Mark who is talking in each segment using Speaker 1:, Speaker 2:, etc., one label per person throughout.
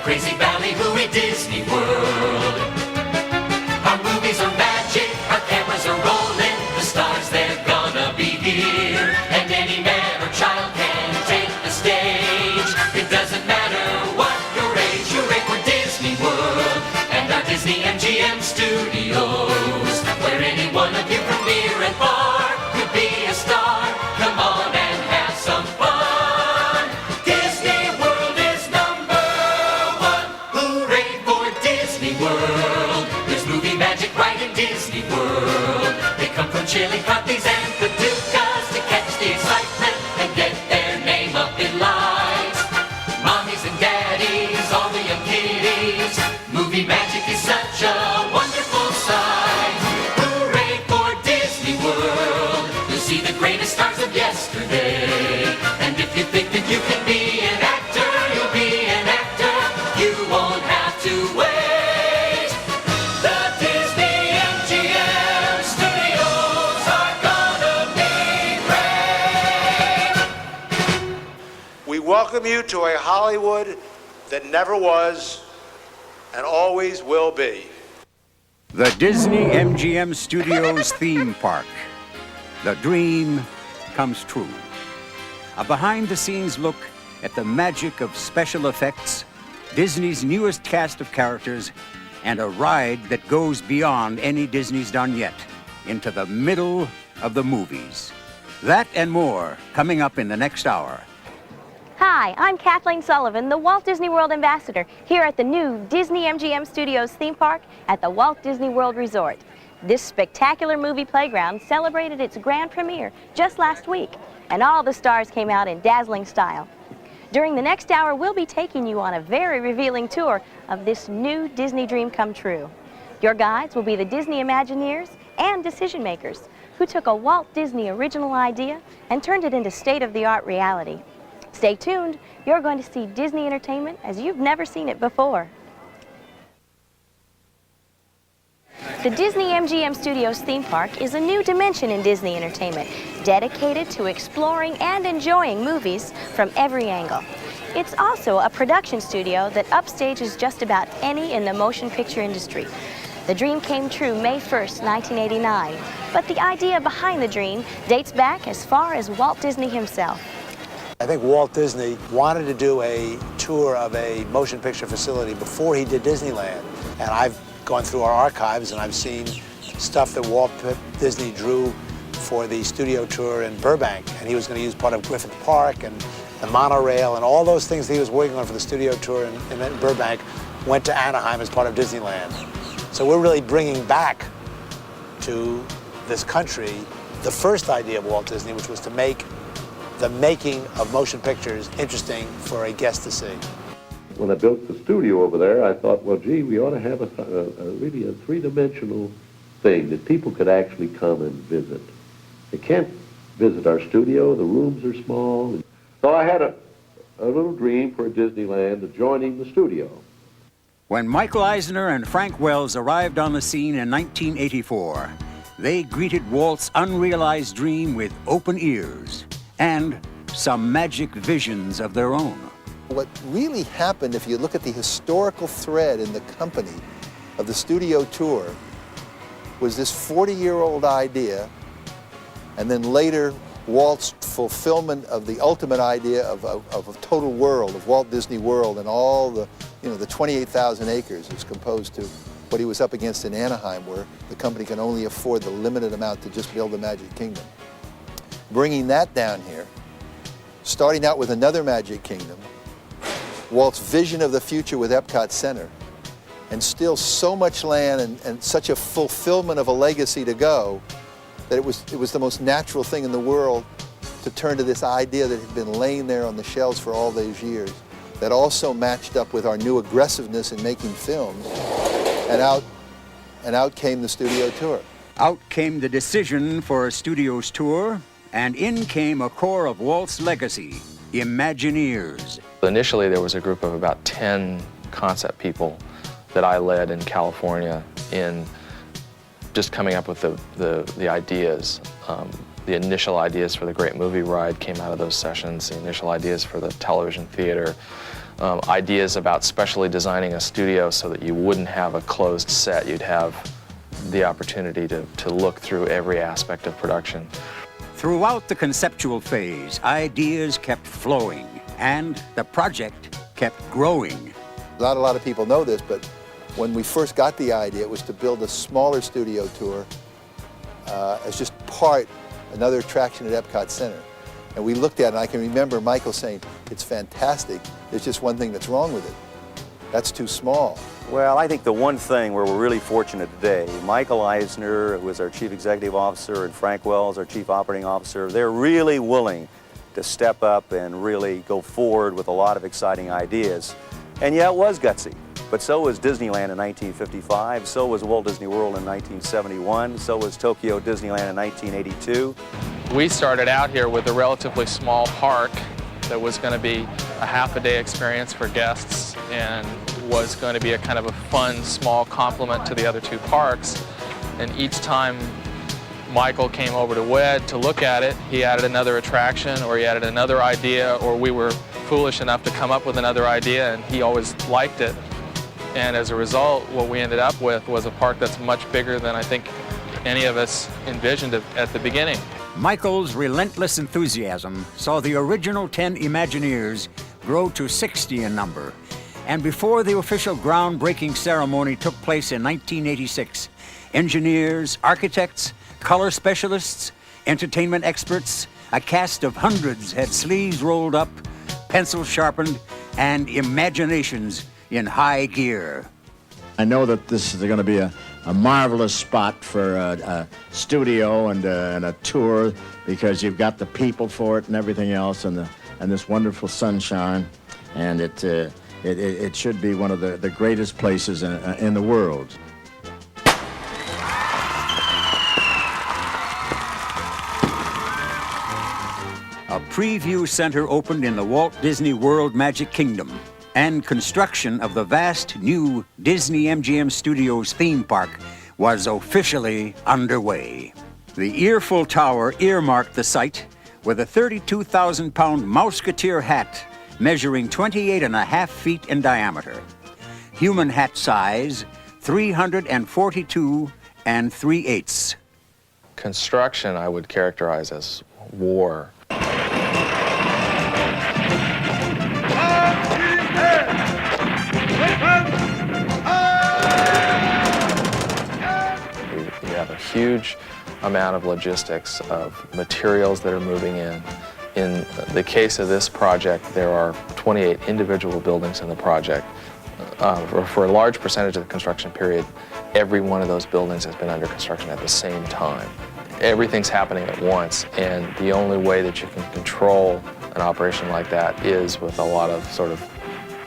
Speaker 1: crazy ballyhooey Disney World. Our movies are magic, our cameras are rolling, the stars, they're gonna be here. And any man or child can take the stage. It doesn't matter what your age, you're ready for Disney World and our Disney MGM studios, where any one of you from near and far could be a star. Come on and have some fun. Disney World is number one. Hooray for Disney World. There's movie magic right in Disney World. They come from chili copies and Paducahs to catch the excitement and get their name up in lights. Mommies and daddies, all the young kiddies, movie magic is such a wonderful sight. Hooray for Disney World. You'll see the greatest stars of yesterday. And if you think that you can be an actor, you'll be an actor. You won't have to wait. The Disney MGM studios are gonna be great.
Speaker 2: We welcome you to a Hollywood that never was and always will be.
Speaker 3: The Disney MGM Studios theme park. The dream comes true. A behind-the-scenes look at the magic of special effects, Disney's newest cast of characters, and a ride that goes beyond any Disney's done yet, into the middle of the movies. That and more coming up in the next hour.
Speaker 4: Hi, I'm Kathleen Sullivan, the Walt Disney World Ambassador, here at the new Disney MGM Studios theme park at the Walt Disney World Resort. This spectacular movie playground celebrated its grand premiere just last week, and all the stars came out in dazzling style. During the next hour, we'll be taking you on a very revealing tour of this new Disney dream come true. Your guides will be the Disney Imagineers and decision makers who took a Walt Disney original idea and turned it into state-of-the-art reality. Stay tuned, you're going to see Disney entertainment as you've never seen it before. The Disney MGM Studios theme park is a new dimension in Disney entertainment, dedicated to exploring and enjoying movies from every angle. It's also a production studio that upstages just about any in the motion picture industry. The dream came true May 1st, 1989, but the idea behind the dream dates back as far as Walt Disney himself.
Speaker 2: I think Walt Disney wanted to do a tour of a motion picture facility before he did Disneyland. And I've gone through our archives and I've seen stuff that Walt Disney drew for the studio tour in Burbank. And he was going to use part of Griffith Park and the monorail and all those things that he was working on for the studio tour in Burbank went to Anaheim as part of Disneyland. So we're really bringing back to this country the first idea of Walt Disney, which was to make the making of motion pictures interesting for a guest to see.
Speaker 5: When I built the studio over there, I thought, well, gee, we ought to have really a three-dimensional thing that people could actually come and visit. They can't visit our studio. The rooms are small. So I had a little dream for Disneyland adjoining the studio.
Speaker 3: When Michael Eisner and Frank Wells arrived on the scene in 1984, they greeted Walt's unrealized dream with open ears and some magic visions of their own.
Speaker 6: What really happened, if you look at the historical thread in the company of the studio tour, was this 40-year-old idea, and then later Walt's fulfillment of the ultimate idea of a total world, of Walt Disney World, and all the, the 28,000 acres is composed to what he was up against in Anaheim, where the company can only afford the limited amount to just build the Magic Kingdom. Bringing that down here, starting out with another Magic Kingdom, Walt's vision of the future with Epcot Center, and still so much land and such a fulfillment of a legacy to go, that it was the most natural thing in the world to turn to this idea that had been laying there on the shelves for all those years, that also matched up with our new aggressiveness in making films, and out came the studio tour.
Speaker 3: Out came the decision for a studio's tour, and in came a core of Walt's legacy, Imagineers.
Speaker 7: Initially, there was a group of about 10 concept people that I led in California in just coming up with the ideas. The initial ideas for the Great Movie Ride came out of those sessions, the initial ideas for the television theater, ideas about specially designing a studio so that you wouldn't have a closed set. You'd have the opportunity to look through every aspect of production.
Speaker 3: Throughout the conceptual phase, ideas kept flowing and the project kept growing.
Speaker 6: Not a lot of people know this, but when we first got the idea, it was to build a smaller studio tour as just another attraction at Epcot Center. And we looked at it, and I can remember Michael saying, it's fantastic, there's just one thing that's wrong with it. That's too small.
Speaker 8: Well, I think the one thing where we're really fortunate today, Michael Eisner, who is our Chief Executive Officer, and Frank Wells, our Chief Operating Officer, they're really willing to step up and really go forward with a lot of exciting ideas. And yeah, it was gutsy, but so was Disneyland in 1955, so was Walt Disney World in 1971, so was Tokyo Disneyland in 1982.
Speaker 7: We started out here with a relatively small park that was going to be a half-a-day experience for guests and was going to be a kind of a fun, small complement to the other two parks. And each time Michael came over to WED to look at it, he added another attraction, or he added another idea, or we were foolish enough to come up with another idea, and he always liked it. And as a result, what we ended up with was a park that's much bigger than I think any of us envisioned at the beginning.
Speaker 3: Michael's relentless enthusiasm saw the original 10 Imagineers grow to 60 in number. And before the official groundbreaking ceremony took place in 1986, engineers, architects, color specialists, entertainment experts, a cast of hundreds had sleeves rolled up, pencils sharpened, and imaginations in high gear.
Speaker 9: I know that this is going to be a marvelous spot for a studio and a tour, because you've got the people for it and everything else, and this wonderful sunshine, and it should be one of the greatest places in the world.
Speaker 3: A preview center opened in the Walt Disney World Magic Kingdom, and construction of the vast new Disney MGM Studios theme park was officially underway. The Earful Tower earmarked the site with a 32,000-pound Mouseketeer hat measuring 28.5 feet in diameter. Human hat size, 342 3/8.
Speaker 7: Construction I would characterize as war. You have a huge amount of logistics of materials that are moving in. In the case of this project, there are 28 individual buildings in the project. For a large percentage of the construction period, every one of those buildings has been under construction at the same time. Everything's happening at once, and the only way that you can control an operation like that is with a lot of sort of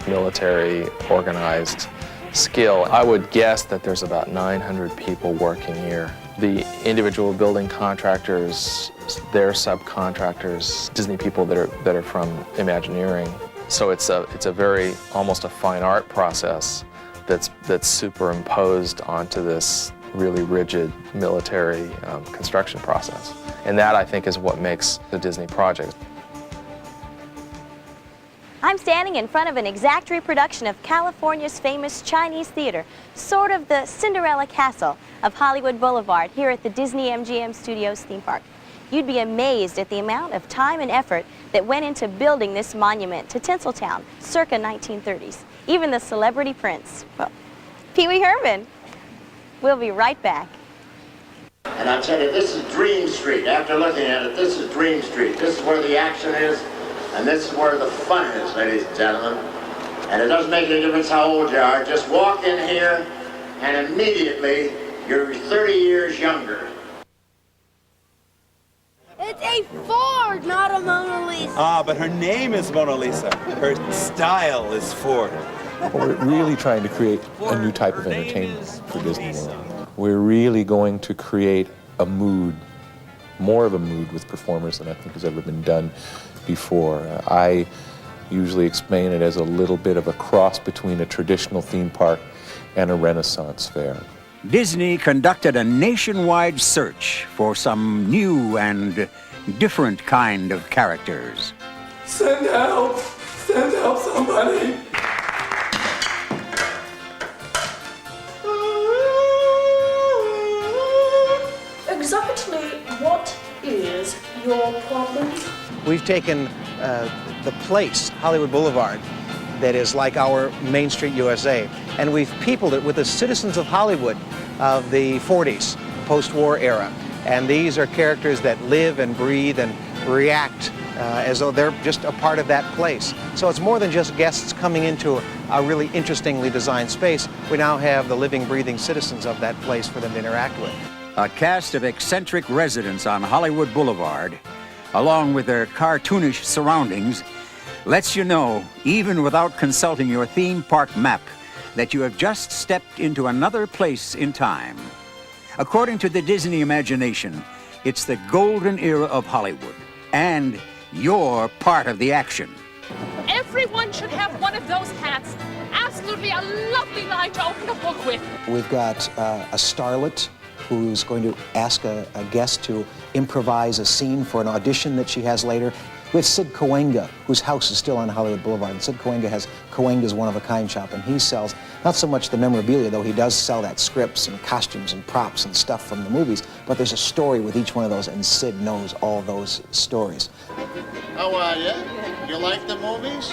Speaker 7: military organized skill. I would guess that there's about 900 people working here. The individual building contractors, their subcontractors, Disney people that are from Imagineering. So it's a very, almost a fine art process that's superimposed onto this really rigid military construction process. And that, I think, is what makes the Disney project.
Speaker 4: I'm standing in front of an exact reproduction of California's famous Chinese theater, sort of the Cinderella Castle of Hollywood Boulevard here at the Disney MGM Studios theme park. You'd be amazed at the amount of time and effort that went into building this monument to Tinseltown circa 1930s. Even the celebrity prince, well, Pee Wee Herman. We'll be right back.
Speaker 10: And I'll tell you, this is Dream Street. After looking at it, this is Dream Street. This is where the action is, and this is where the fun is, ladies and gentlemen. And it doesn't make any difference how old you are. Just walk in here, and immediately you're 30 years younger.
Speaker 11: It's a Ford, not a Mona Lisa.
Speaker 12: Ah, but her name is Mona Lisa. Her style is Ford.
Speaker 13: We're really trying to create a new type of entertainment for Disney World. We're really going to create a mood, more of a mood with performers than I think has ever been done before. I usually explain it as a little bit of a cross between a traditional theme park and a Renaissance fair.
Speaker 3: Disney conducted a nationwide search for some new and different kind of characters.
Speaker 12: Send help! Stand to help somebody.
Speaker 14: Exactly what is your problem?
Speaker 15: We've taken the place, Hollywood Boulevard, that is like our Main Street USA, and we've peopled it with the citizens of Hollywood of the 40s, post-war era. And these are characters that live and breathe and react as though they're just a part of that place. So it's more than just guests coming into a really interestingly designed space. We now have the living, breathing citizens of that place for them to interact with.
Speaker 3: A cast of eccentric residents on Hollywood Boulevard, along with their cartoonish surroundings, lets you know, even without consulting your theme park map, that you have just stepped into another place in time. According to the Disney imagination, it's the golden era of Hollywood, and you're part of the action.
Speaker 16: Everyone should have one of those hats. Absolutely a lovely line to open a book with.
Speaker 15: We've got a starlet who's going to ask a guest to improvise a scene for an audition that she has later. We have Sid Cahuenga, whose house is still on Hollywood Boulevard. And Sid Cahuenga has Cahuenga's one-of-a-kind shop, and he sells not so much the memorabilia, though he does sell that scripts and costumes and props and stuff from the movies, but there's a story with each one of those, and Sid knows all those stories.
Speaker 10: How are you? You like the movies?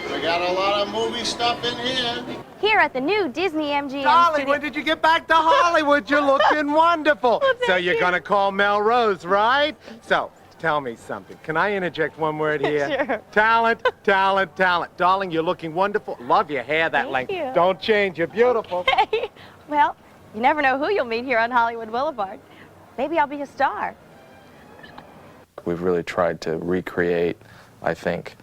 Speaker 10: We got a lot of movie stuff in here.
Speaker 4: Here at the new Disney MGM
Speaker 17: Darling,
Speaker 4: studio.
Speaker 17: when did you get back to Hollywood? You're looking wonderful.
Speaker 4: Well,
Speaker 17: So
Speaker 4: thank
Speaker 17: you're
Speaker 4: you.
Speaker 17: gonna call Melrose, right? So, tell me something. Can I interject one word here?
Speaker 4: Sure.
Speaker 17: Talent, talent, talent. Darling, you're looking wonderful. Love your hair that
Speaker 4: Thank
Speaker 17: length.
Speaker 4: you.
Speaker 17: Don't change, you're beautiful.
Speaker 4: Hey, well, you never know who you'll meet here on Hollywood Boulevard. Maybe I'll be a star.
Speaker 7: We've really tried to recreate, I think,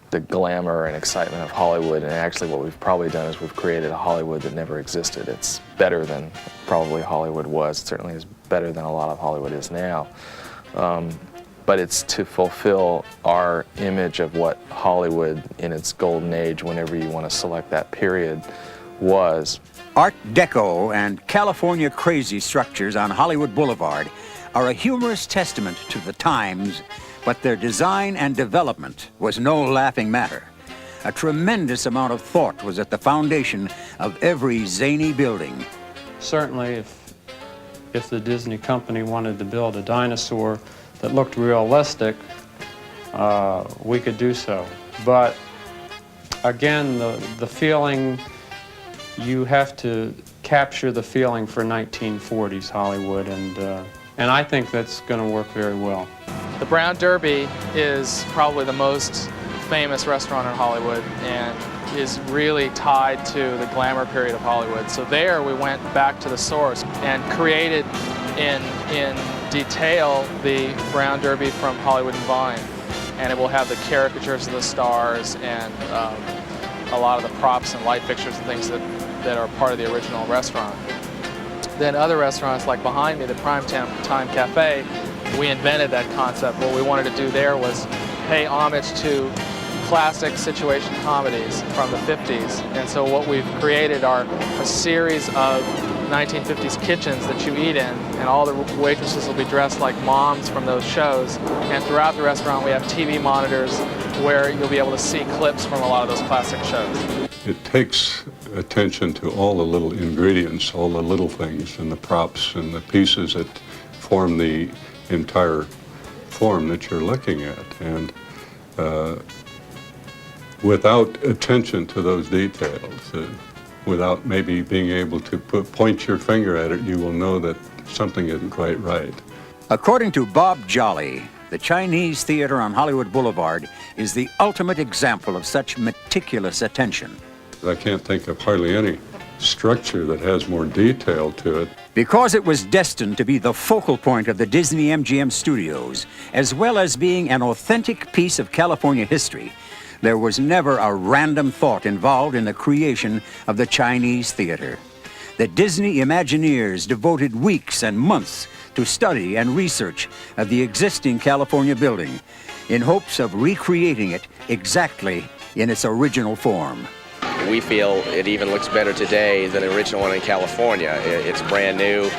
Speaker 7: the glamour and excitement of Hollywood, and actually what we've probably done is we've created a Hollywood that never existed. It's better than probably Hollywood was. It certainly is better than a lot of Hollywood is now. But it's to fulfill our image of what Hollywood in its golden age, whenever you want to select that period, was.
Speaker 3: Art Deco and California crazy structures on Hollywood Boulevard are a humorous testament to the times, but their design and development was no laughing matter. A tremendous amount of thought was at the foundation of every zany building.
Speaker 18: Certainly, if the Disney company wanted to build a dinosaur that looked realistic, we could do so. But again, the feeling, you have to capture the feeling for 1940s Hollywood, and I think that's going to work very well.
Speaker 7: The Brown Derby is probably the most famous restaurant in Hollywood and is really tied to the glamour period of Hollywood. So there we went back to the source and created in detail the Brown Derby from Hollywood and Vine. And it will have the caricatures of the stars and a lot of the props and light fixtures and things that are part of the original restaurant. Then other restaurants like behind me, the Prime Time Cafe, we invented that concept. What we wanted to do there was pay homage to classic situation comedies from the 50s. And so what we've created are a series of 1950s kitchens that you eat in, and all the waitresses will be dressed like moms from those shows. And throughout the restaurant we have TV monitors where you'll be able to see clips from a lot of those classic shows.
Speaker 19: It takes attention to all the little ingredients, all the little things, and the props and the pieces that form the entire form that you're looking at. And without attention to those details, without maybe being able to point your finger at it, you will know that something isn't quite right.
Speaker 3: According to Bob Jolly, the Chinese Theater on Hollywood Boulevard is the ultimate example of such meticulous attention.
Speaker 19: I can't think of hardly any structure that has more detail to it.
Speaker 3: Because it was destined to be the focal point of the Disney MGM studios, as well as being an authentic piece of California history, there was never a random thought involved in the creation of the Chinese Theater. The Disney Imagineers devoted weeks and months to study and research of the existing California building in hopes of recreating it exactly in its original form.
Speaker 20: We feel it even looks better today than the original one in California. It's brand new.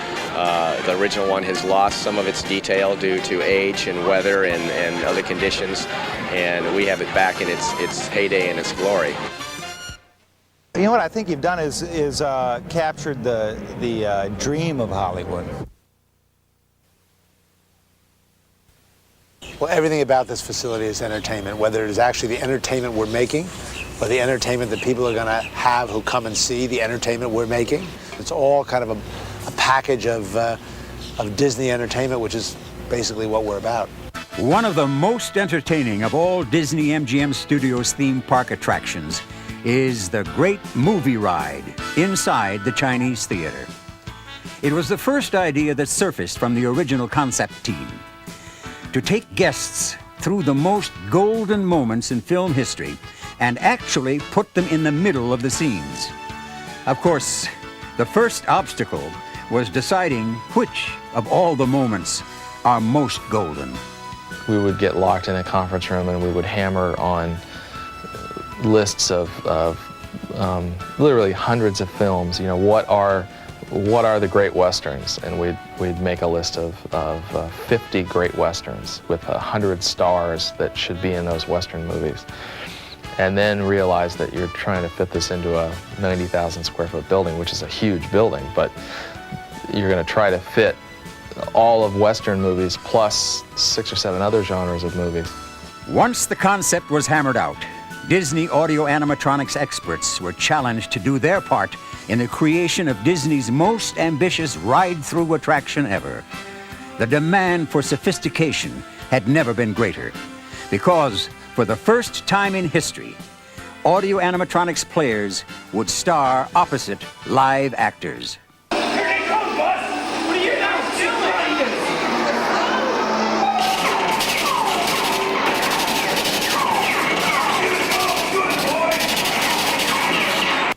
Speaker 20: The original one has lost some of its detail due to age and weather and other conditions. and we have it back in its heyday and its glory.
Speaker 21: You know what I think you've done is captured the dream of Hollywood.
Speaker 2: Well, everything about this facility is entertainment, whether it is actually the entertainment we're making or the entertainment that people are going to have who come and see the entertainment we're making. It's all kind of a package of Disney entertainment, which is basically what we're about.
Speaker 3: One of the most entertaining of all Disney MGM Studios theme park attractions is the Great Movie Ride inside the Chinese Theater. It was the first idea that surfaced from the original concept team, to take guests through the most golden moments in film history and actually put them in the middle of the scenes. Of course, the first obstacle was deciding which of all the moments are most golden.
Speaker 7: We would get locked in a conference room and we would hammer on lists of literally hundreds of films. You know, what are the great westerns? And we'd make a list of 50 great westerns with 100 stars that should be in those western movies. And then realize that you're trying to fit this into a 90,000 square foot building, which is a huge building, but you're going to try to fit all of western movies plus 6 or 7 other genres of movies.
Speaker 3: Once the concept was hammered out, Disney audio animatronics experts were challenged to do their part in the creation of Disney's most ambitious ride-through attraction ever. The demand for sophistication had never been greater, because for the first time in history, audio animatronics players would star opposite live actors.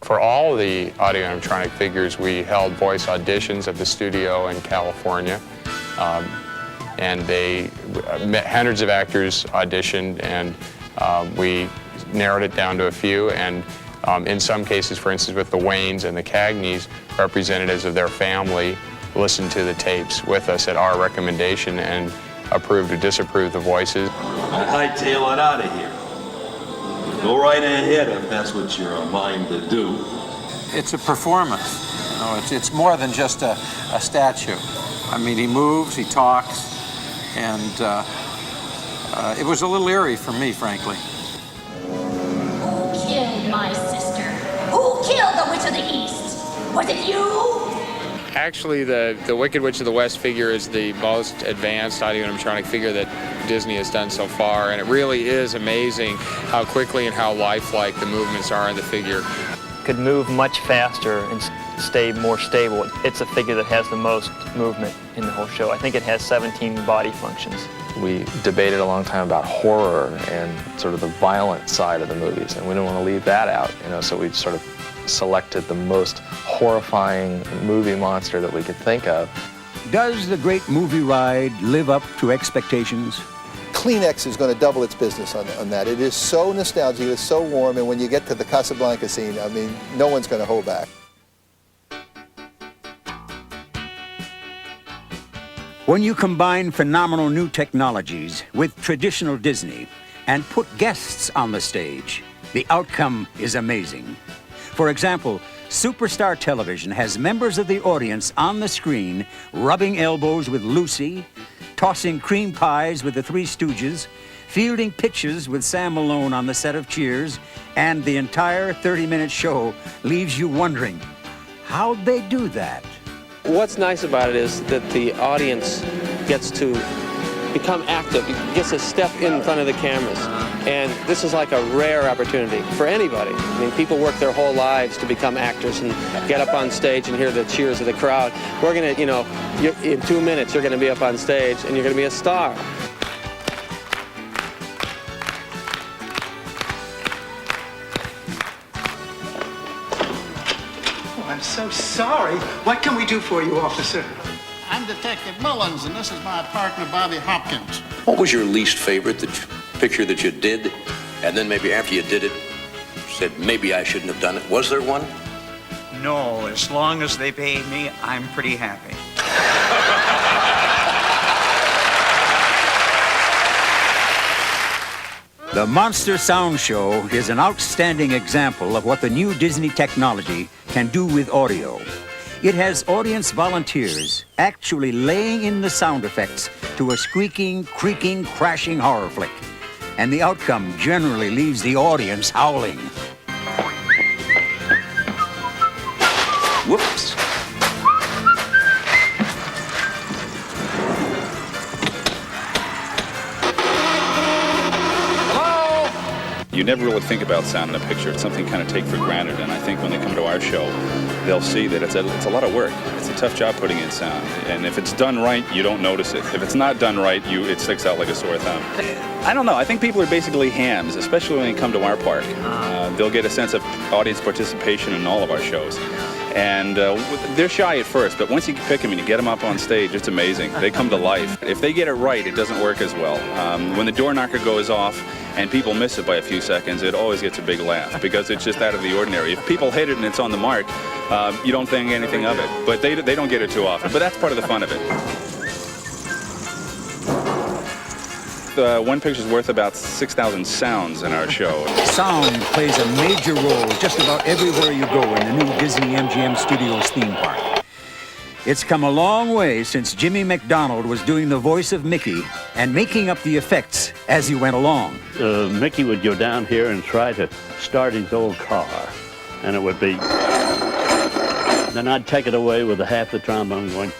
Speaker 18: For all the audio animatronic figures, we held voice auditions at the studio in California. And hundreds of actors auditioned, and we narrowed it down to a few. And in some cases, for instance, with the Waynes and the Cagneys, representatives of their family listened to the tapes with us at our recommendation and approved or disapproved the voices.
Speaker 22: I hightail it out of here. Go right ahead if that's what you're a mind to do.
Speaker 15: It's a performance. You know, it's more than just a statue. I mean, he moves, he talks, and it was a little eerie for me, frankly.
Speaker 23: Who killed my sister? Who killed the Witch of the East? Was it you?
Speaker 18: Actually, the Wicked Witch of the West figure is the most advanced audio animatronic figure that Disney has done so far, and it really is amazing how quickly and how lifelike the movements are in the figure.
Speaker 24: Could move much faster and stay more stable. It's a figure that has the most movement in the whole show. I think it has 17 body functions.
Speaker 7: We debated a long time about horror and sort of the violent side of the movies, and we didn't want to leave that out, you know, so we sort of selected the most horrifying movie monster that we could think of.
Speaker 3: Does the Great Movie Ride live up to expectations?
Speaker 6: Kleenex is going to double its business on that. It is so nostalgic, it's so warm, and when you get to the Casablanca scene, I mean, no one's going to hold back.
Speaker 3: When you combine phenomenal new technologies with traditional Disney and put guests on the stage, the outcome is amazing. For example, Superstar Television has members of the audience on the screen rubbing elbows with Lucy, tossing cream pies with the Three Stooges, fielding pitches with Sam Malone on the set of Cheers, and the entire 30-minute show leaves you wondering, how'd they do that?
Speaker 25: What's nice about it is that the audience gets to become active, gets a step in front of the cameras. And this is like a rare opportunity for anybody. I mean, people work their whole lives to become actors and get up on stage and hear the cheers of the crowd. We're gonna, you know, in 2 minutes you're gonna be up on stage and you're gonna be a star.
Speaker 26: Oh, I'm so sorry. What can we do for you, officer?
Speaker 27: I'm Detective Mullins, and this is my partner, Bobby Hopkins.
Speaker 28: What was your least favorite picture that you did, and then maybe after you did it, said, maybe I shouldn't have done it? Was there one?
Speaker 29: No, as long as they pay me, I'm pretty happy.
Speaker 3: The Monster Sound Show is an outstanding example of what the new Disney technology can do with audio. It has audience volunteers actually laying in the sound effects to a squeaking, creaking, crashing horror flick. And the outcome generally leaves the audience howling. Whoops.
Speaker 1: You never really think about sound in a picture. It's something you kind of take for granted, and I think when they come to our show, they'll see that it's a lot of work. It's a tough job putting in sound, and if it's done right, you don't notice it. If it's not done right, it sticks out like a sore thumb. I don't know. I think people are basically hams, especially when they come to our park. They'll get a sense of audience participation in all of our shows. And they're shy at first, but once you pick them and you get them up on stage, it's amazing. They come to life. If they get it right, it doesn't work as well. When the door knocker goes off and people miss it by a few seconds, it always gets a big laugh because it's just out of the ordinary. If people hit it and it's on the mark, you don't think anything of it. But they don't get it too often. But that's part of the fun of it. One picture's worth about 6,000 sounds in our show.
Speaker 3: Sound plays a major role just about everywhere you go in the new Disney MGM Studios theme park. It's come a long way since Jimmy McDonald was doing the voice of Mickey and making up the effects as he went along.
Speaker 5: Mickey would go down here and try to start his old car, and it would be... Then I'd take it away with half the trombone going...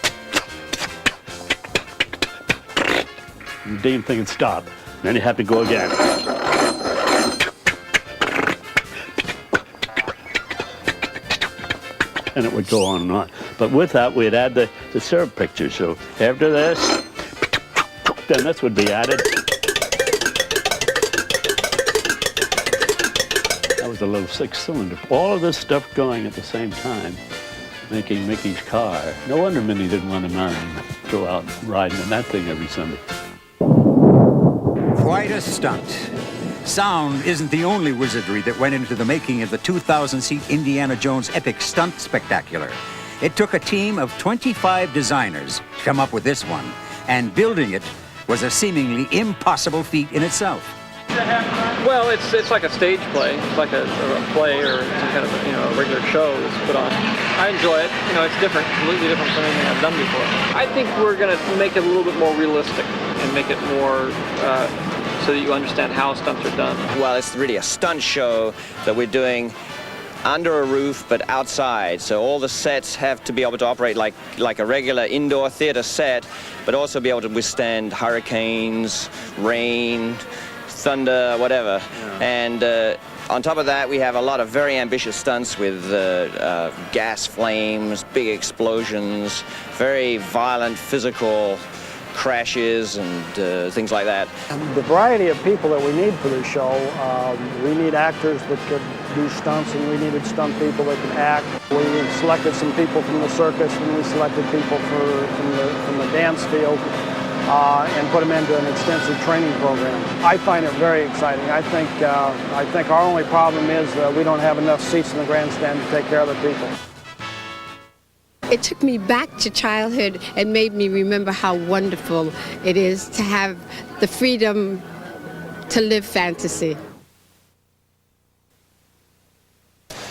Speaker 5: The damn thing would stop. Then he'd have to go again. And it would go on and on. But with that, we'd add the syrup picture. So after this, then this would be added. That was a little six-cylinder. All of this stuff going at the same time, making Mickey's car. No wonder Minnie didn't want to marry him. Go out riding in that thing every Sunday.
Speaker 3: Quite a stunt. Sound isn't the only wizardry that went into the making of the 2,000-seat Indiana Jones epic stunt spectacular. It took a team of 25 designers to come up with this one, and building it was a seemingly impossible feat in itself.
Speaker 24: Well, it's like a stage play. It's like a play or some kind of a regular show that's put on. I enjoy it. It's different, completely different from anything I've done before. I think we're going to make it a little bit more realistic and make it more so that you understand how stunts are done.
Speaker 8: Well, it's really a stunt show that we're doing under a roof but outside, so all the sets have to be able to operate like a regular indoor theater set, but also be able to withstand hurricanes, rain, thunder, whatever. Yeah. And on top of that, we have a lot of very ambitious stunts with gas flames, big explosions, very violent physical crashes and things like that.
Speaker 9: The variety of people that we need for this show, we need actors that could do stunts, and we needed stunt people that could act. We selected some people from the circus, and we selected people from the dance field, and put them into an extensive training program. I find it very exciting. I think our only problem is we don't have enough seats in the grandstand to take care of the people.
Speaker 11: It took me back to childhood and made me remember how wonderful it is to have the freedom to live fantasy.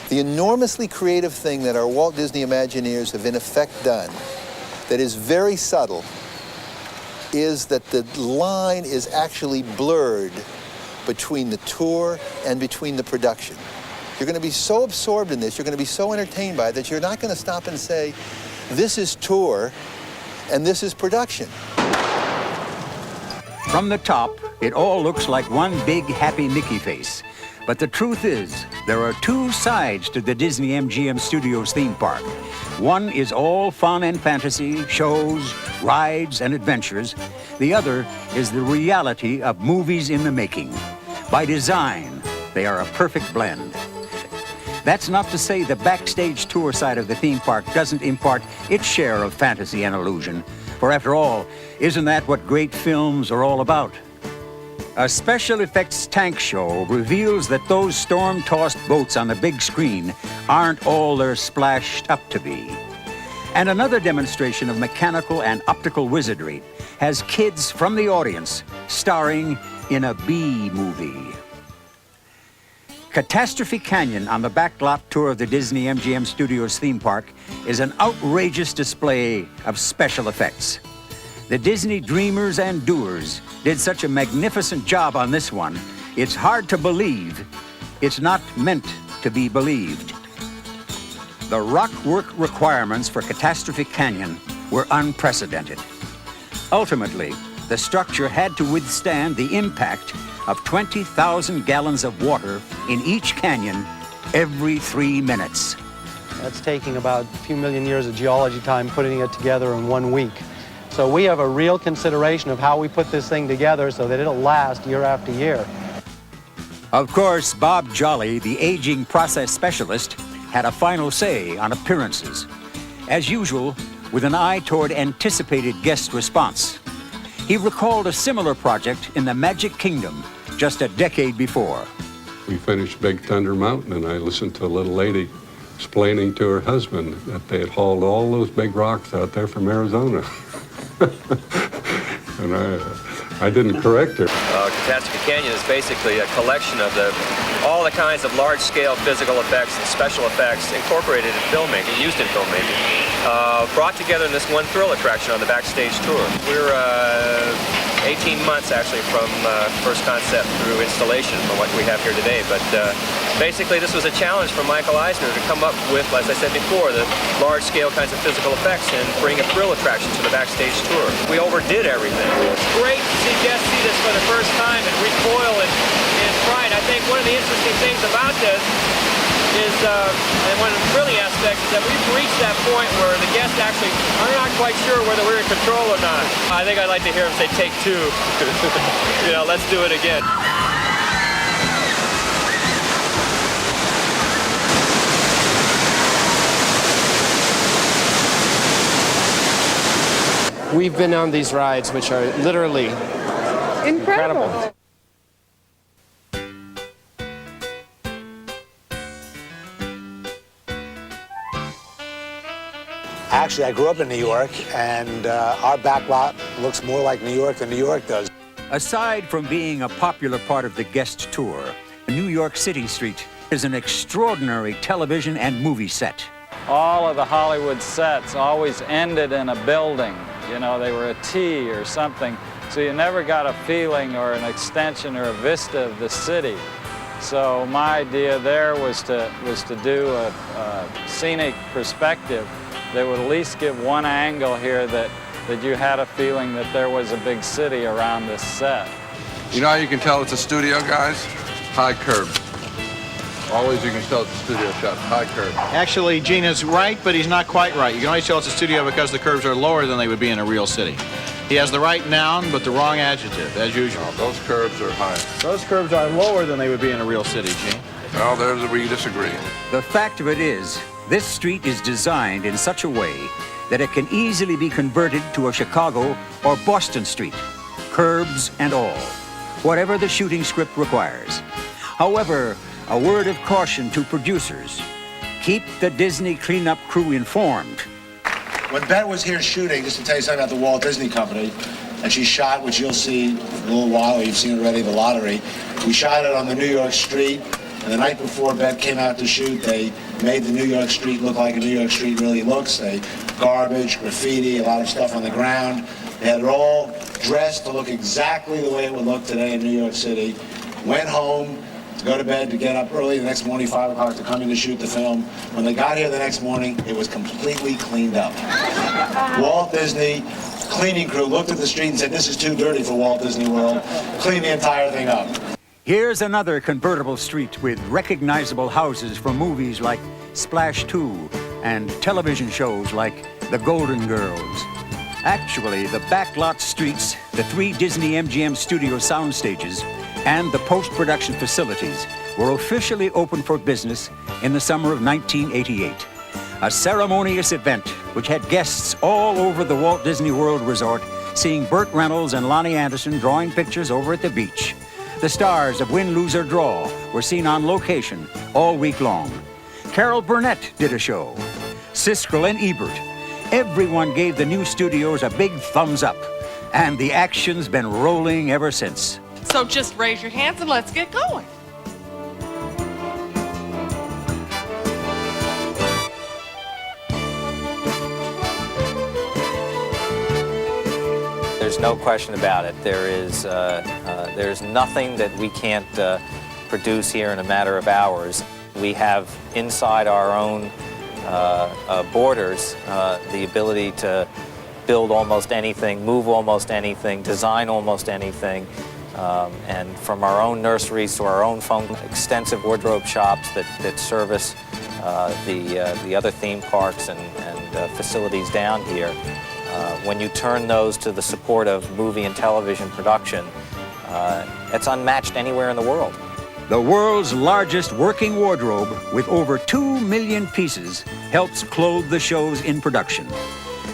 Speaker 6: The enormously creative thing that our Walt Disney Imagineers have in effect done, that is very subtle, is that the line is actually blurred between the tour and between the production. You're going to be so absorbed in this, you're going to be so entertained by it that you're not going to stop and say, this is tour and this is production.
Speaker 3: From the top, it all looks like one big happy Mickey face. But the truth is, there are two sides to the Disney MGM Studios theme park. One is all fun and fantasy, shows, rides, and adventures. The other is the reality of movies in the making. By design, they are a perfect blend. That's not to say the backstage tour side of the theme park doesn't impart its share of fantasy and illusion. For after all, isn't that what great films are all about? A special effects tank show reveals that those storm-tossed boats on the big screen aren't all they're splashed up to be. And another demonstration of mechanical and optical wizardry has kids from the audience starring in a B movie. Catastrophe Canyon on the backlot tour of the Disney MGM Studios theme park is an outrageous display of special effects. The Disney dreamers and doers did such a magnificent job on this one, it's hard to believe it's not meant to be believed. The rock work requirements for Catastrophe Canyon were unprecedented. Ultimately, the structure had to withstand the impact of 20,000 gallons of water in each canyon every 3 minutes.
Speaker 9: That's taking about a few million years of geology time putting it together in 1 week. So we have a real consideration of how we put this thing together so that it'll last year after year.
Speaker 3: Of course, Bob Jolly, the aging process specialist, had a final say on appearances. As usual, with an eye toward anticipated guest response. He recalled a similar project in the Magic Kingdom just a decade before.
Speaker 4: We finished Big Thunder Mountain, and I listened to a little lady explaining to her husband that they had hauled all those big rocks out there from Arizona. And I didn't correct her.
Speaker 10: Catastrophe Canyon is basically a collection of all the kinds of large-scale physical effects and special effects incorporated in filmmaking, used in filmmaking, brought together in this one thrill attraction on the backstage tour. We're 18 months actually from first concept through installation from what we have here today. But basically this was a challenge for Michael Eisner to come up with, as I said before, the large-scale kinds of physical effects and bring a thrill attraction to the backstage tour. We overdid everything.
Speaker 24: It's great to see guests see this for the first time and recoil in fright. I think one of the interesting things about this is, and one thrilling aspect is that we've reached that point where the guests actually are not quite sure whether we're in control or not. I think I'd like to hear them say, take two. You know, let's do it again.
Speaker 25: We've been on these rides, which are literally incredible.
Speaker 2: Actually, I grew up in New York, and our back lot looks more like New York than New York does.
Speaker 3: Aside from being a popular part of the guest tour, New York City Street is an extraordinary television and movie set.
Speaker 18: All of the Hollywood sets always ended in a building. You know, they were a T or something, so you never got a feeling or an extension or a vista of the city. So my idea there was to do a scenic perspective that would at least give one angle here that you had a feeling that there was a big city around this set.
Speaker 12: You know how you can tell it's a studio, guys? High curb. Always you can tell it's a studio shot, high curb.
Speaker 13: Actually, Gene is right, but he's not quite right. You can always tell it's a studio because the curves are lower than they would be in a real city. He has the right noun, but the wrong adjective, as usual.
Speaker 12: No, those curves are high.
Speaker 13: Those curves are lower than they would be in a real city, Gene.
Speaker 12: Well, there's where you disagree.
Speaker 3: The fact of it is, this street is designed in such a way that it can easily be converted to a Chicago or Boston street, curbs and all, whatever the shooting script requires. However, a word of caution to producers. Keep the Disney cleanup crew informed.
Speaker 2: When Bet was here shooting, just to tell you something about the Walt Disney Company, and she shot, which you'll see in a little while, or you've seen already, The Lottery. We shot it on the New York street, and the night before Bet came out to shoot, they made the New York street look like a New York street really looks. Garbage, graffiti, a lot of stuff on the ground. They had it all dressed to look exactly the way it would look today in New York City. Went home to go to bed, to get up early the next morning, 5 o'clock, to come in to shoot the film. When they got here the next morning, it was completely cleaned up. Walt Disney cleaning crew looked at the street and said, this is too dirty for Walt Disney World. Clean the entire thing up.
Speaker 3: Here's another convertible street with recognizable houses from movies like Splash 2 and television shows like The Golden Girls. Actually, the backlot streets, the 3 Disney MGM studio sound stages, and the post-production facilities were officially open for business in the summer of 1988. A ceremonious event which had guests all over the Walt Disney World Resort seeing Burt Reynolds and Lonnie Anderson drawing pictures over at the beach. The stars of Win, Lose, or Draw were seen on location all week long. Carol Burnett did a show. Siskel and Ebert. Everyone gave the new studios a big thumbs up. And the action's been rolling ever since.
Speaker 14: So just raise your hands and let's get going.
Speaker 15: There's no question about it. There's nothing that we can't produce here in a matter of hours. We have inside our own borders the ability to build almost anything, move almost anything, design almost anything. And from our own nurseries to our own extensive wardrobe shops that service the other theme parks and facilities down here. When you turn those to the support of movie and television production, it's unmatched anywhere in the world.
Speaker 3: The world's largest working wardrobe, with over 2 million pieces, helps clothe the shows in production.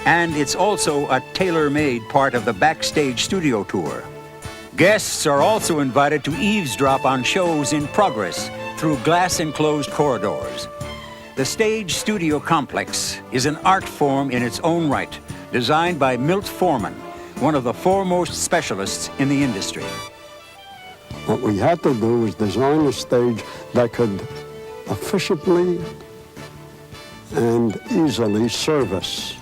Speaker 3: And it's also a tailor-made part of the backstage studio tour. Guests are also invited to eavesdrop on shows in progress through glass-enclosed corridors. The stage studio complex is an art form in its own right, designed by Milt Foreman, one of the foremost specialists in the industry.
Speaker 16: What we had to do was design a stage that could efficiently and easily service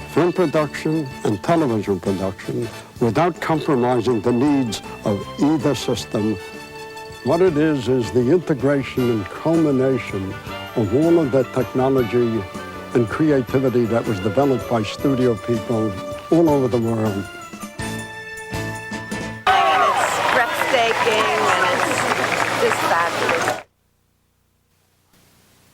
Speaker 16: film production and television production without compromising the needs of either system. What it is the integration and culmination of all of the technology and creativity that was developed by studio people all over the world.
Speaker 17: It's breathtaking and it's just fabulous.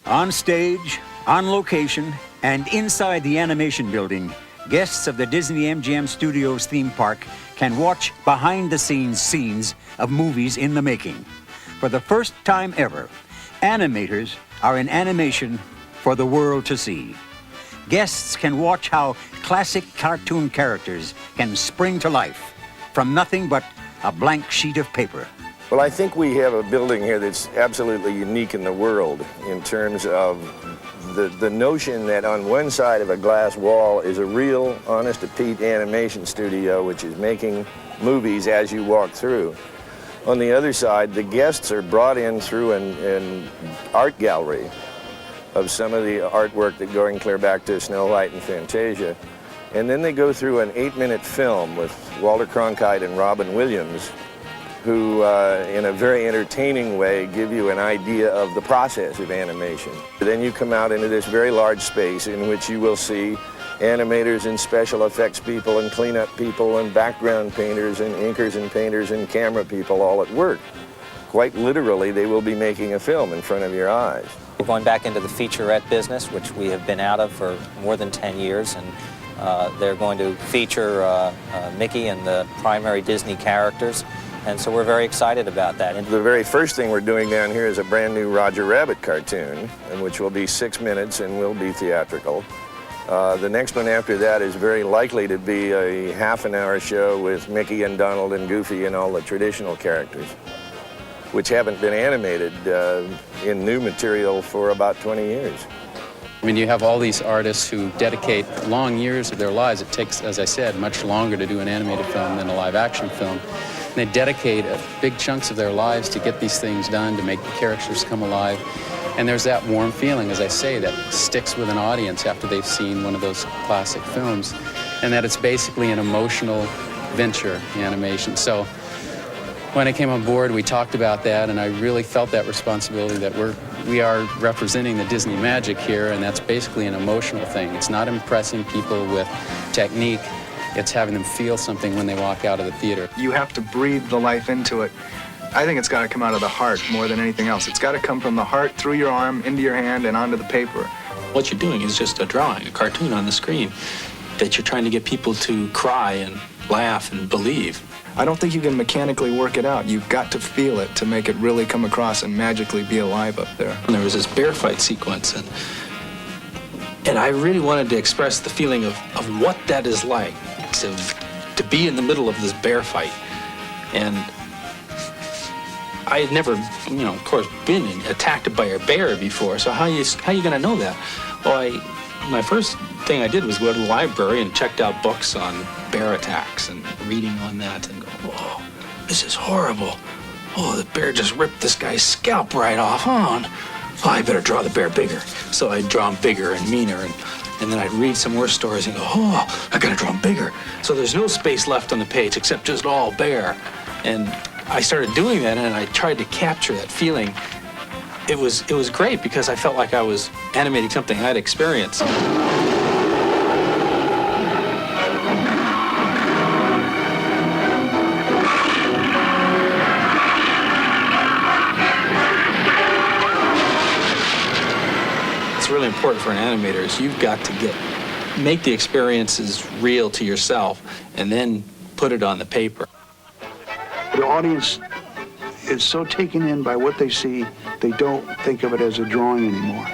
Speaker 3: On stage, on location, and inside the animation building, guests of the Disney MGM Studios theme park can watch behind-the-scenes scenes of movies in the making. For the first time ever, animators are in animation for the world to see. Guests can watch how classic cartoon characters can spring to life from nothing but a blank sheet of paper.
Speaker 19: Well, I think we have a building here that's absolutely unique in the world in terms of the notion that on one side of a glass wall is a real, honest-to-Pete animation studio which is making movies as you walk through. On the other side, the guests are brought in through an art gallery of some of the artwork that going clear back to Snow White and Fantasia. And then they go through an 8-minute film with Walter Cronkite and Robin Williams, who, in a very entertaining way, give you an idea of the process of animation. Then you come out into this very large space in which you will see animators and special effects people and cleanup people and background painters and inkers and painters and camera people all at work. Quite literally, they will be making a film in front of your eyes.
Speaker 15: We're going back into the featurette business, which we have been out of for more than 10 years, and they're going to feature Mickey and the primary Disney characters. And so we're very excited about that. And
Speaker 19: the very first thing we're doing down here is a brand new Roger Rabbit cartoon, which will be 6 minutes and will be theatrical. The next one after that is very likely to be a half-an-hour show with Mickey and Donald and Goofy and all the traditional characters, which haven't been animated in new material for about 20 years.
Speaker 20: I mean, you have all these artists who dedicate long years of their lives. It takes, as I said, much longer to do an animated film than a live-action film. And they dedicate big chunks of their lives to get these things done, to make the characters come alive. And there's that warm feeling, as I say, that sticks with an audience after they've seen one of those classic films, and that it's basically an emotional venture, the animation. So when I came on board, we talked about that, and I really felt that responsibility that we are representing the Disney magic here, and that's basically an emotional thing. It's not impressing people with technique. It's having them feel something when they walk out of the theater.
Speaker 21: You have to breathe the life into it. I think it's got to come out of the heart more than anything else. It's got to come from the heart, through your arm, into your hand, and onto the paper.
Speaker 22: What you're doing is just a drawing, a cartoon on the screen that you're trying to get people to cry and laugh and believe.
Speaker 21: I don't think you can mechanically work it out. You've got to feel it to make it really come across and magically be alive up there.
Speaker 22: And there was this bear fight sequence, and I really wanted to express the feeling of what that is like, to be in the middle of this bear fight. And I had never, of course, been attacked by a bear before. So how you going to know that? Well, my first thing I did was go to the library and checked out books on bear attacks and reading on that and go, whoa, this is horrible. Oh, the bear just ripped this guy's scalp right off. Oh, I better draw the bear bigger. So I'd draw him bigger and meaner, and then I'd read some more stories and go, oh, I gotta draw him bigger. So there's no space left on the page except just all bear. And I started doing that, and I tried to capture that feeling. It was great because I felt like I was animating something I'd experienced. It's really important for an animator is you've got to make the experiences real to yourself and then put it on the paper.
Speaker 1: The audience is so taken in by what they see, they don't think of it as a drawing anymore.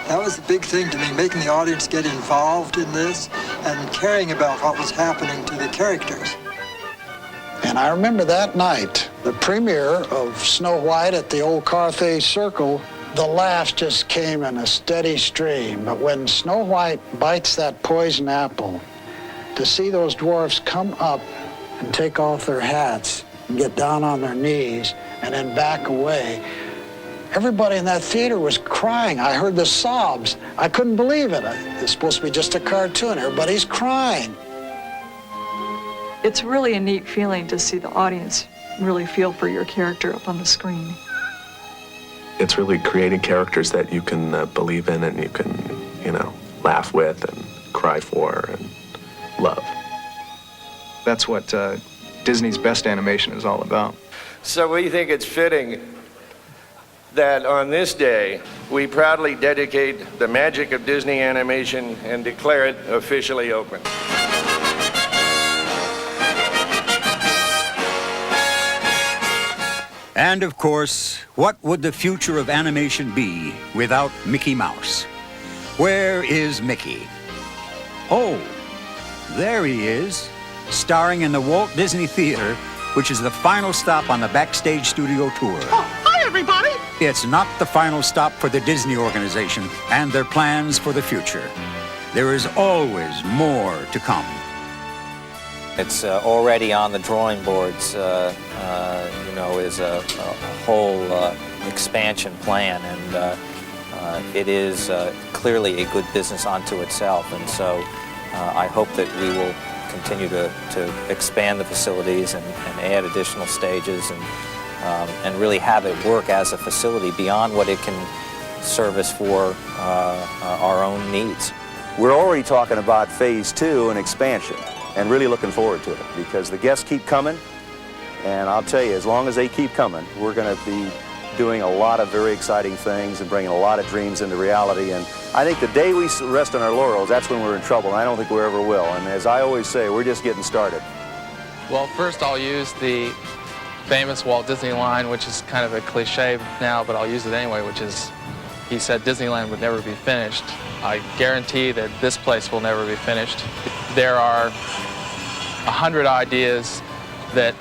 Speaker 5: That was the big thing to me, making the audience get involved in this and caring about what was happening to the characters.
Speaker 7: And I remember that night, the premiere of Snow White at the old Carthay Circle, the laughs just came in a steady stream. But when Snow White bites that poison apple, to see those dwarfs come up and take off their hats and get down on their knees and then back away, everybody in that theater was crying. I heard the sobs. I couldn't believe it. It's supposed to be just a cartoon. Everybody's crying.
Speaker 8: It's really a neat feeling to see the audience really feel for your character up on the screen.
Speaker 23: It's really creating characters that you can believe in and you can, laugh with and cry for and love.
Speaker 21: That's what Disney's best animation is all about.
Speaker 19: So we think it's fitting that on this day, we proudly dedicate the magic of Disney animation and declare it officially open.
Speaker 3: And of course, what would the future of animation be without Mickey Mouse? Where is Mickey? Oh, there he is, starring in the Walt Disney Theater, which is the final stop on the Backstage Studio tour.
Speaker 14: Oh, hi, everybody.
Speaker 3: It's not the final stop for the Disney organization and their plans for the future. There is always more to come.
Speaker 15: It's already on the drawing boards, is a whole expansion plan, and it is clearly a good business unto itself. And so I hope that we will continue to expand the facilities and add additional stages and really have it work as a facility beyond what it can service for our own needs.
Speaker 26: We're already talking about phase 2 and expansion, and really looking forward to it because the guests keep coming, and I'll tell you, as long as they keep coming, we're going to be doing a lot of very exciting things and bringing a lot of dreams into reality. And I think the day we rest on our laurels, that's when we're in trouble, and I don't think we ever will. And as I always say, we're just getting started.
Speaker 27: Well, first I'll use the famous Walt Disney line, which is kind of a cliche now, but I'll use it anyway, which is, he said Disneyland would never be finished. I guarantee that this place will never be finished. There are 100 ideas that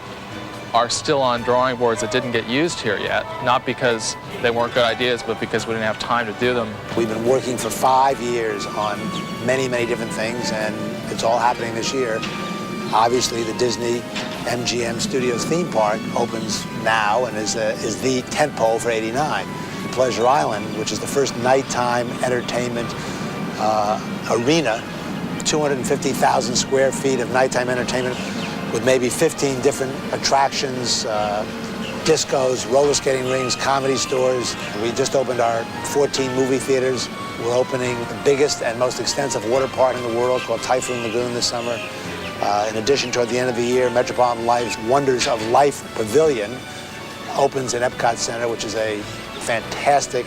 Speaker 27: are still on drawing boards that didn't get used here yet, not because they weren't good ideas, but because we didn't have time to do them.
Speaker 2: We've been working for 5 years on many, many different things, and it's all happening this year. Obviously, the Disney MGM Studios theme park opens now and is the tentpole for '89. Pleasure Island, which is the first nighttime entertainment arena, 250,000 square feet of nighttime entertainment with maybe 15 different attractions, discos, roller skating rings, comedy stores. We just opened our 14 movie theaters. We're opening the biggest and most extensive water park in the world called Typhoon Lagoon this summer. In addition, toward the end of the year, Metropolitan Life's Wonders of Life Pavilion opens in Epcot Center, which is a fantastic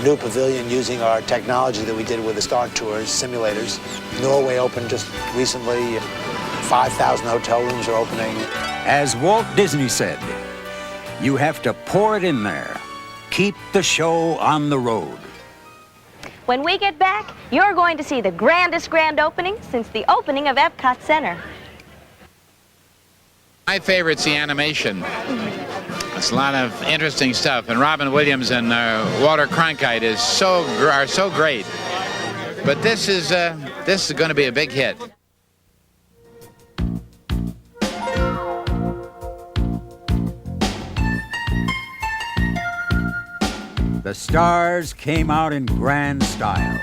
Speaker 2: new pavilion using our technology that we did with the Star Tours simulators. Norway opened just recently. 5,000 hotel rooms are opening.
Speaker 3: As Walt Disney said, you have to pour it in there. Keep the show on the road.
Speaker 28: When we get back, you're going to see the grandest grand opening since the opening of Epcot Center.
Speaker 29: My favorite's the animation.
Speaker 4: It's a lot of interesting stuff, and Robin Williams and Walter Cronkite are so great. But this is going to be a big hit.
Speaker 3: The stars came out in grand style.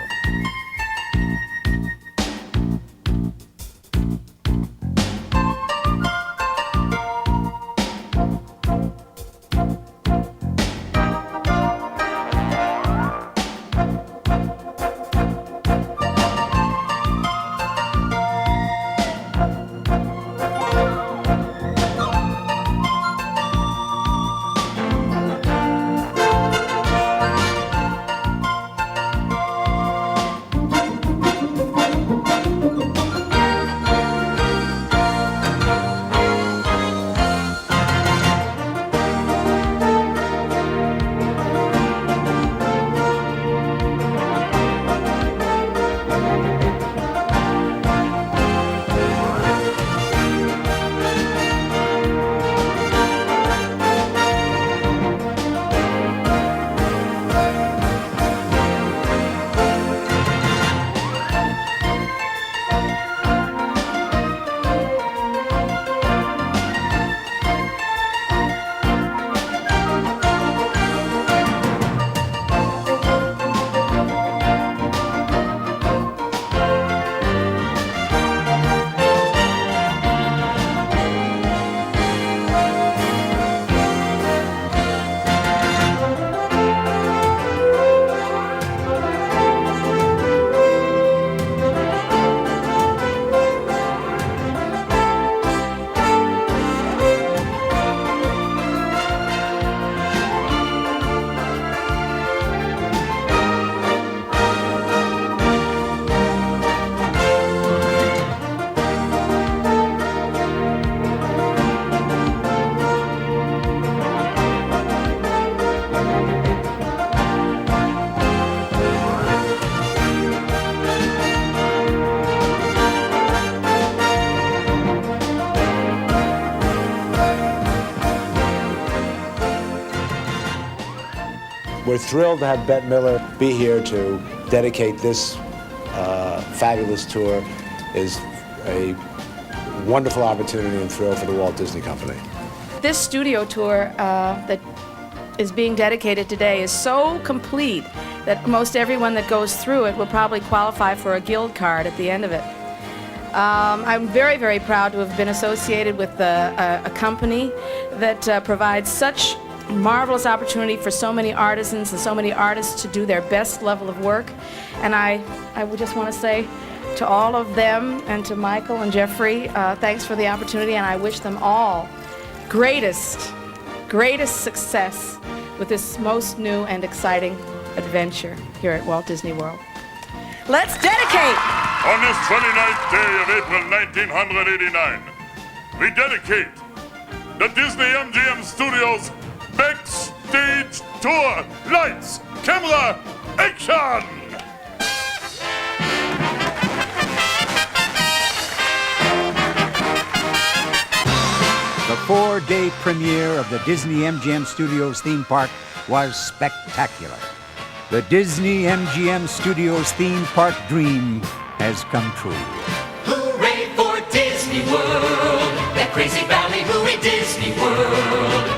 Speaker 2: We're thrilled to have Bette Miller be here to dedicate this fabulous tour. Is a wonderful opportunity and thrill for the Walt Disney Company.
Speaker 6: This studio tour that is being dedicated today is so complete that most everyone that goes through it will probably qualify for a guild card at the end of it. I'm very, very proud to have been associated with a company that provides such marvelous opportunity for so many artisans and so many artists to do their best level of work. And I would just want to say to all of them and to Michael and Jeffrey, thanks for the opportunity, and I wish them all greatest success with this most new and exciting adventure here at Walt Disney World. Let's dedicate!
Speaker 9: On this 29th day of April 1989, we dedicate the Disney MGM Studios Backstage Tour. Lights, camera, action!
Speaker 3: The 4-day premiere of the Disney MGM Studios theme park was spectacular. The Disney MGM Studios theme park dream has come true.
Speaker 10: Hooray for Disney World, that crazy valley, hooray Disney World.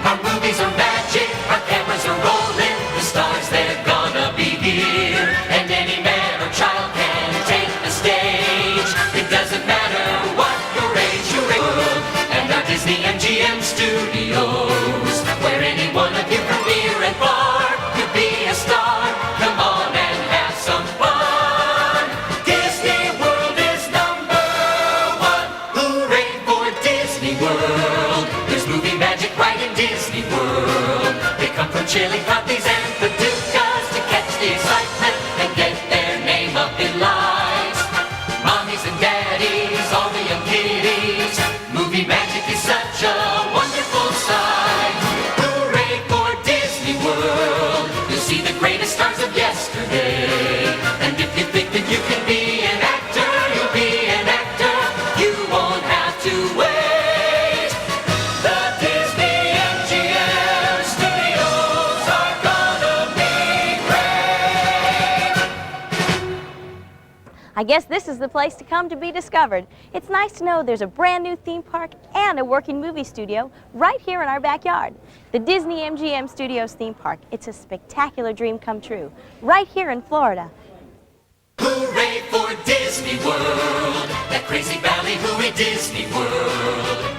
Speaker 10: Our movies are magic, our cameras are rolling, the stars, they're gonna be here. And any man or child can take the stage. It doesn't matter what your age, hooray world. And our Disney MGM Studios, where any one of you from near and far could be a star. Come on and have some fun. Disney World is #1. Hooray for Disney World. There's movie
Speaker 28: I guess this is the place to come to be discovered. It's nice to know there's a brand new theme park and a working movie studio right here in our backyard. The Disney MGM Studios theme park. It's a spectacular dream come true, right here in Florida.
Speaker 10: Hooray for Disney World, that crazy ballyhooey Disney World.